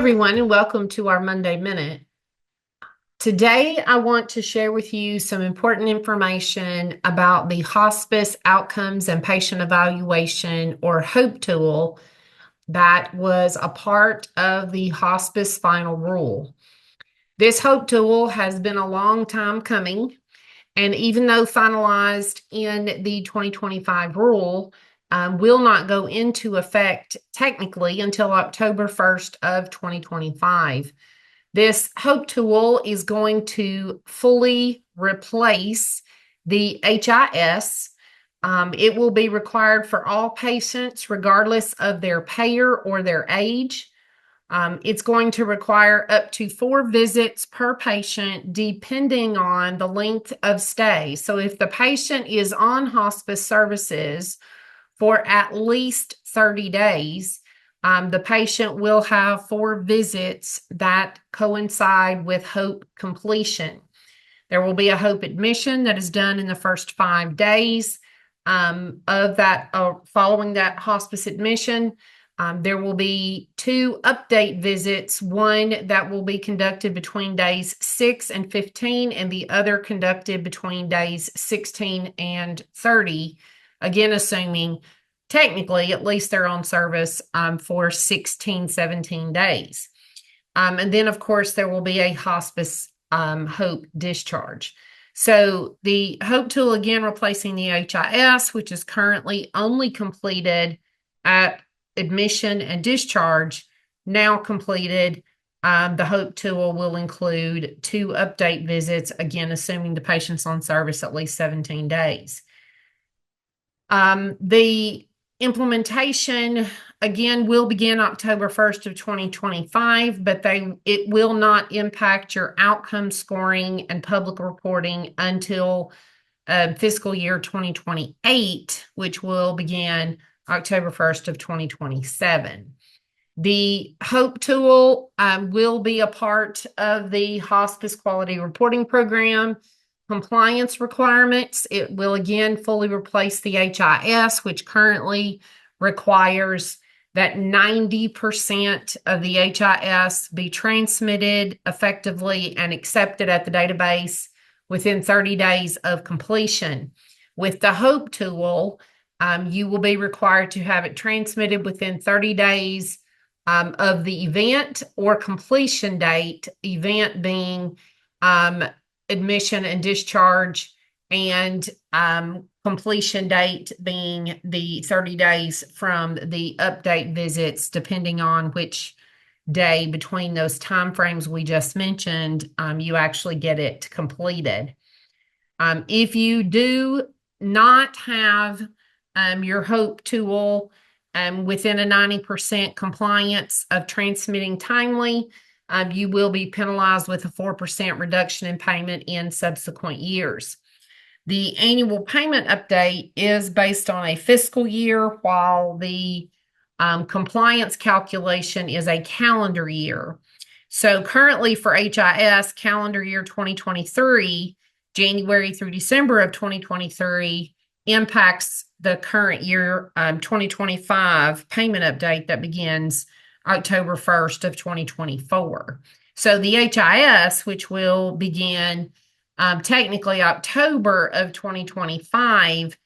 everyone, and welcome to our Monday Minute. Today, I want to share with you some important information about the Hospice Outcomes and Patient Evaluation, or HOPE tool, that was a part of the Hospice Final Rule. This HOPE tool has been a long time coming, and even though finalized in the 2025 rule, will not go into effect technically until October 1st of 2025. This HOPE tool is going to fully replace the HIS. It will be required for all patients, regardless of their payer or their age. It's going to require up to 4 visits per patient, depending on the length of stay. So if the patient is on hospice services for at least 30 days, the patient will have 4 visits that coincide with HOPE completion. There will be a HOPE admission that is done in the first 5 days of that, following that hospice admission. There will be 2 update visits, one that will be conducted between days 6 and 15, and the other conducted between days 16 and 30, again, assuming technically at least they're on service for 16, 17 days. And then, of course, there will be a hospice HOPE discharge. So the HOPE tool, again, replacing the HIS, which is currently only completed at admission and discharge, now completed. The HOPE tool will include 2 update visits, again, assuming the patient's on service at least 17 days. The implementation, again, will begin October 1st of 2025, but it will not impact your outcome scoring and public reporting until fiscal year 2028, which will begin October 1st of 2027. The HOPE tool will be a part of the Hospice Quality Reporting Program compliance requirements. It will again fully replace the HIS, which currently requires that 90% of the HIS be transmitted effectively and accepted at the database within 30 days of completion. With the HOPE tool, you will be required to have it transmitted within 30 days of the event or completion date, event being admission and discharge, and completion date being the 30 days from the update visits, depending on which day between those time frames we just mentioned, you actually get it completed. If you do not have your HOPE tool within a 90% compliance of transmitting timely, you will be penalized with a 4% reduction in payment in subsequent years. The annual payment update is based on a fiscal year, while the compliance calculation is a calendar year. So currently for HIS, calendar year 2023, January through December of 2023, impacts the current year 2025 payment update that begins October 1st of 2024. So the HIS, which will begin technically October of 2025,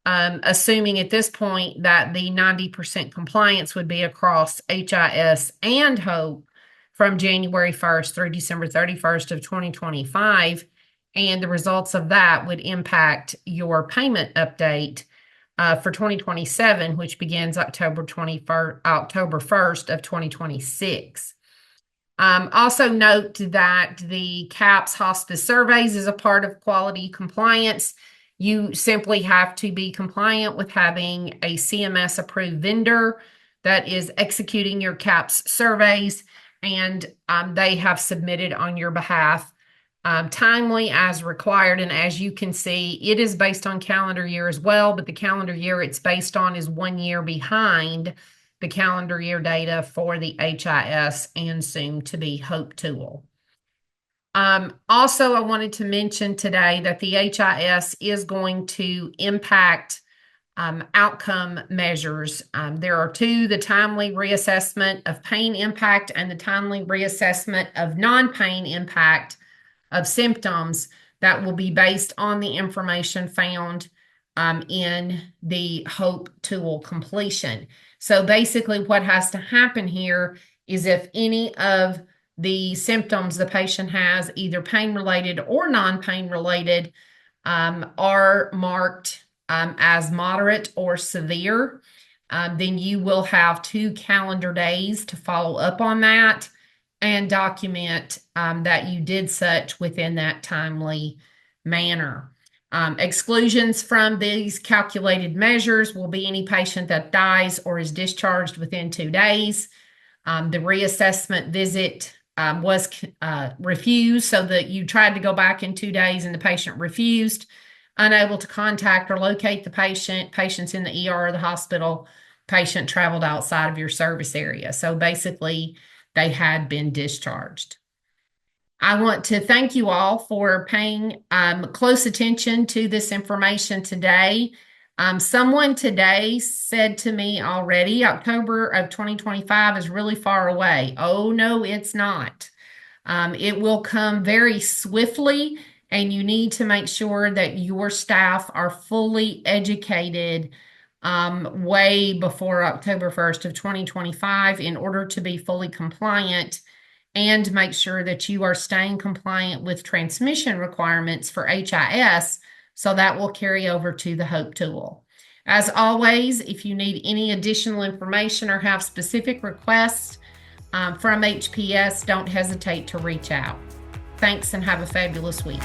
assuming at this point that the 90% compliance would be across HIS and HOPE from January 1st through December 31st of 2025, and the results of that would impact your payment update for 2027, which begins October 1st of 2026. Also note that the CAHPS hospice surveys is a part of quality compliance. You simply have to be compliant with having a CMS approved vendor that is executing your CAHPS surveys, and they have submitted on your behalf timely as required. And as you can see, it is based on calendar year as well, but the calendar year it's based on is 1 year behind the calendar year data for the HIS and soon to be HOPE tool. Also, I wanted to mention today that the HIS is going to impact outcome measures. There are two: the timely reassessment of pain impact and the timely reassessment of non-pain impact of symptoms that will be based on the information found in the HOPE tool completion. So basically what has to happen here is if any of the symptoms the patient has, either pain-related or non-pain related, are marked as moderate or severe, then you will have 2 calendar days to follow up on that and document that you did such within that timely manner. Exclusions from these calculated measures will be any patient that dies or is discharged within 2 days. The reassessment visit was refused, so that you tried to go back in 2 days and the patient refused, unable to contact or locate the patient, patient's in the ER or the hospital, patient traveled outside of your service area. So basically, they had been discharged. I want to thank you all for paying close attention to this information today. Someone today said to me already, October of 2025 is really far away. Oh, no, it's not. It will come very swiftly, and you need to make sure that your staff are fully educated way before October 1st of 2025 in order to be fully compliant, and make sure that you are staying compliant with transmission requirements for HIS, so that will carry over to the HOPE tool. As always, if you need any additional information or have specific requests from HPS, don't hesitate to reach out. Thanks and have a fabulous week.